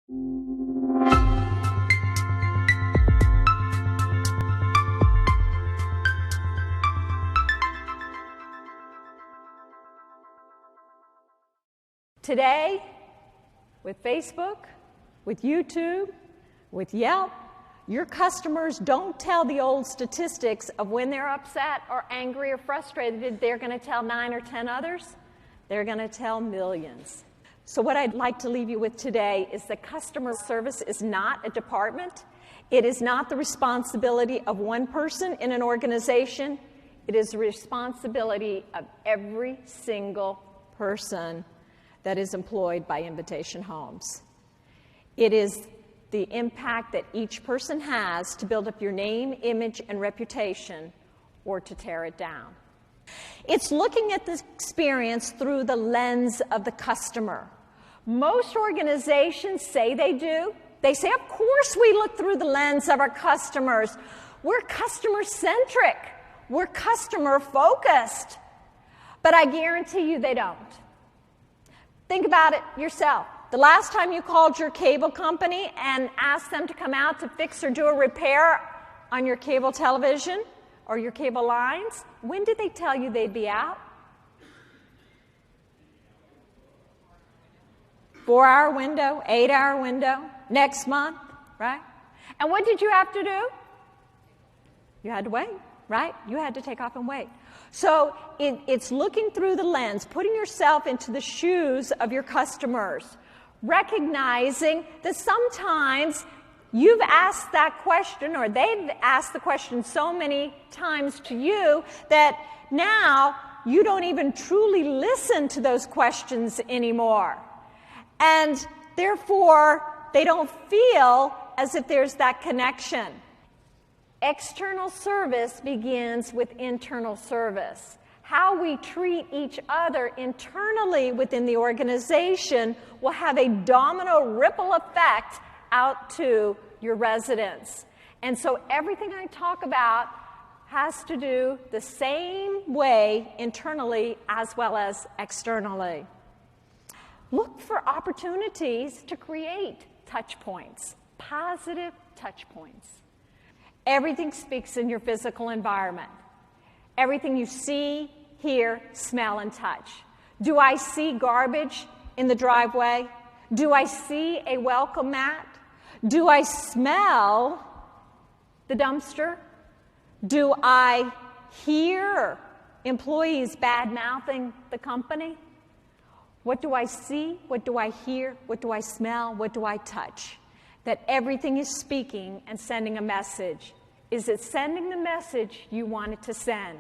Today, with Facebook, with YouTube, with Yelp, your customers don't tell the old statistics of when they're upset or angry or frustrated. They're going to tell 9 or 10 others. They're going to tell millions. So what I'd like to leave you with today is that customer service is not a department. It is not the responsibility of one person in an organization. It is the responsibility of every single person that is employed by Invitation Homes. It is the impact that each person has to build up your name, image, and reputation, or to tear it down. It's looking at the experience through the lens of the customer. Most organizations say they do. They say, of course we look through the lens of our customers. We're customer-centric. We're customer-focused. But I guarantee you they don't. Think about it yourself. The last time you called your cable company and asked them to come out to fix or do a repair on your cable television or your cable lines, when did they tell you they'd be out? 4-hour window, 8-hour window, next month, right? And what did you have to do? You had to wait, right? You had to take off and wait. So it's looking through the lens, putting yourself into the shoes of your customers, recognizing that sometimes you've asked that question or they've asked the question so many times to you that now you don't even truly listen to those questions anymore. And therefore, they don't feel as if there's that connection. External service begins with internal service. How we treat each other internally within the organization will have a domino ripple effect out to your residents. And so everything I talk about has to do the same way internally as well as externally. Look for opportunities to create touch points, positive touch points. Everything speaks in your physical environment. Everything you see, hear, smell, and touch. Do I see garbage in the driveway? Do I see a welcome mat? Do I smell the dumpster? Do I hear employees bad-mouthing the company? What do I see? What do I hear? What do I smell? What do I touch? That everything is speaking and sending a message. Is it sending the message you want it to send?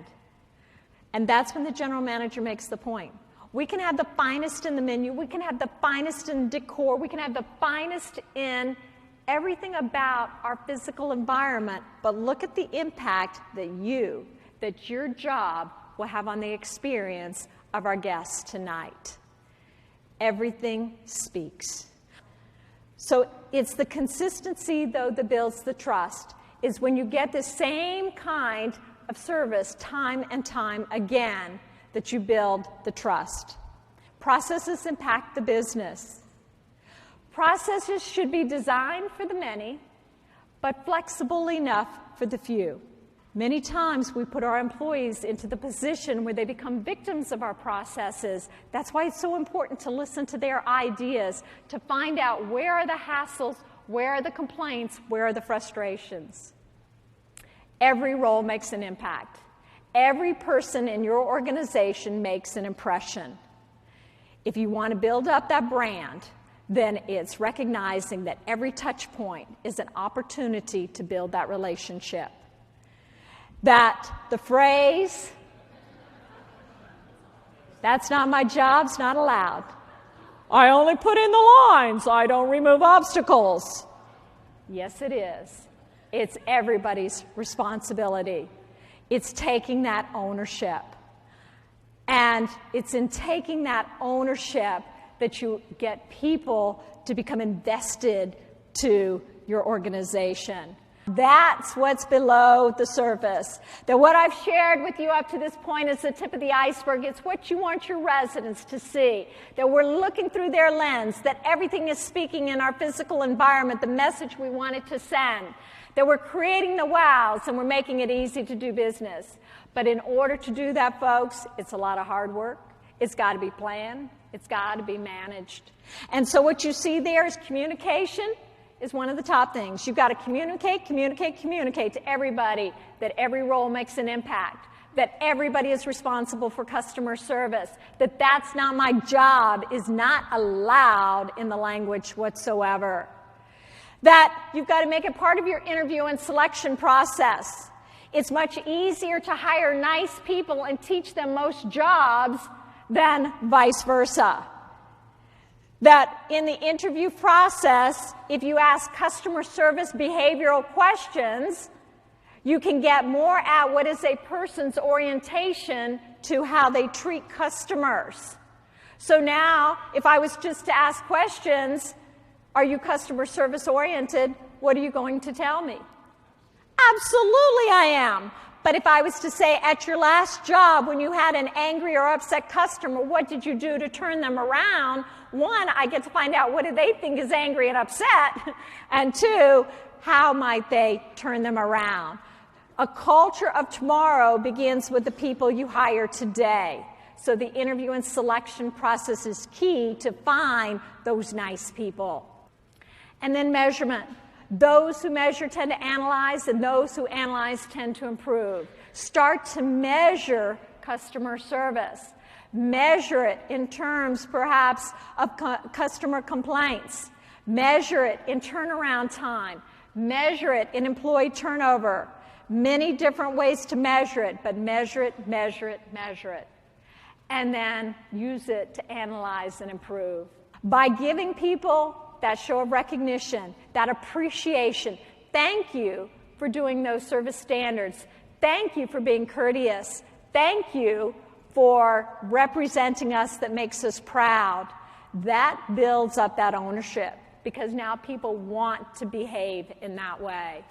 And that's when the general manager makes the point. We can have the finest in the menu. We can have the finest in decor. We can have the finest in everything about our physical environment. But look at the impact that your job will have on the experience of our guests tonight. Everything speaks. So it's the consistency, though, that builds the trust. Is when you get the same kind of service time and time again that you build the trust. Processes impact the business. Processes should be designed for the many, but flexible enough for the few. Many times we put our employees into the position where they become victims of our processes. That's why it's so important to listen to their ideas, to find out where are the hassles, where are the complaints, where are the frustrations. Every role makes an impact. Every person in your organization makes an impression. If you want to build up that brand, then it's recognizing that every touch point is an opportunity to build that relationship. That the phrase, "That's not my job, it's not allowed. I only put in the lines, I don't remove obstacles." Yes, it is. It's everybody's responsibility. It's taking that ownership. And it's in taking that ownership that you get people to become invested to your organization. That's what's below the surface. That what I've shared with you up to this point is the tip of the iceberg. It's what you want your residents to see. That we're looking through their lens, that everything is speaking in our physical environment, the message we want it to send. That we're creating the wows and we're making it easy to do business. But in order to do that, folks, it's a lot of hard work. It's got to be planned. It's got to be managed. And so what you see there is communication is one of the top things. You've got to communicate to everybody, that every role makes an impact, that everybody is responsible for customer service, that that's not my job is not allowed in the language whatsoever. That you've got to make it part of your interview and selection process. It's much easier to hire nice people and teach them most jobs than vice versa. That in the interview process, if you ask customer service behavioral questions, you can get more at what is a person's orientation to how they treat customers. So now, if I was just to ask questions, are you customer service oriented? What are you going to tell me? Absolutely I am. But if I was to say, at your last job, when you had an angry or upset customer, what did you do to turn them around? One, I get to find out what do they think is angry and upset. And two, how might they turn them around? A culture of tomorrow begins with the people you hire today. So the interview and selection process is key to find those nice people. And then measurement. Those who measure tend to analyze, and those who analyze tend to improve. Start to measure customer service. Measure it in terms, perhaps, of customer complaints. Measure it in turnaround time. Measure it in employee turnover. Many different ways to measure it, but measure it, measure it, measure it. And then use it to analyze and improve. By giving people that show of recognition, that appreciation. Thank you for doing those service standards. Thank you for being courteous. Thank you for representing us, that makes us proud. That builds up that ownership, because now people want to behave in that way.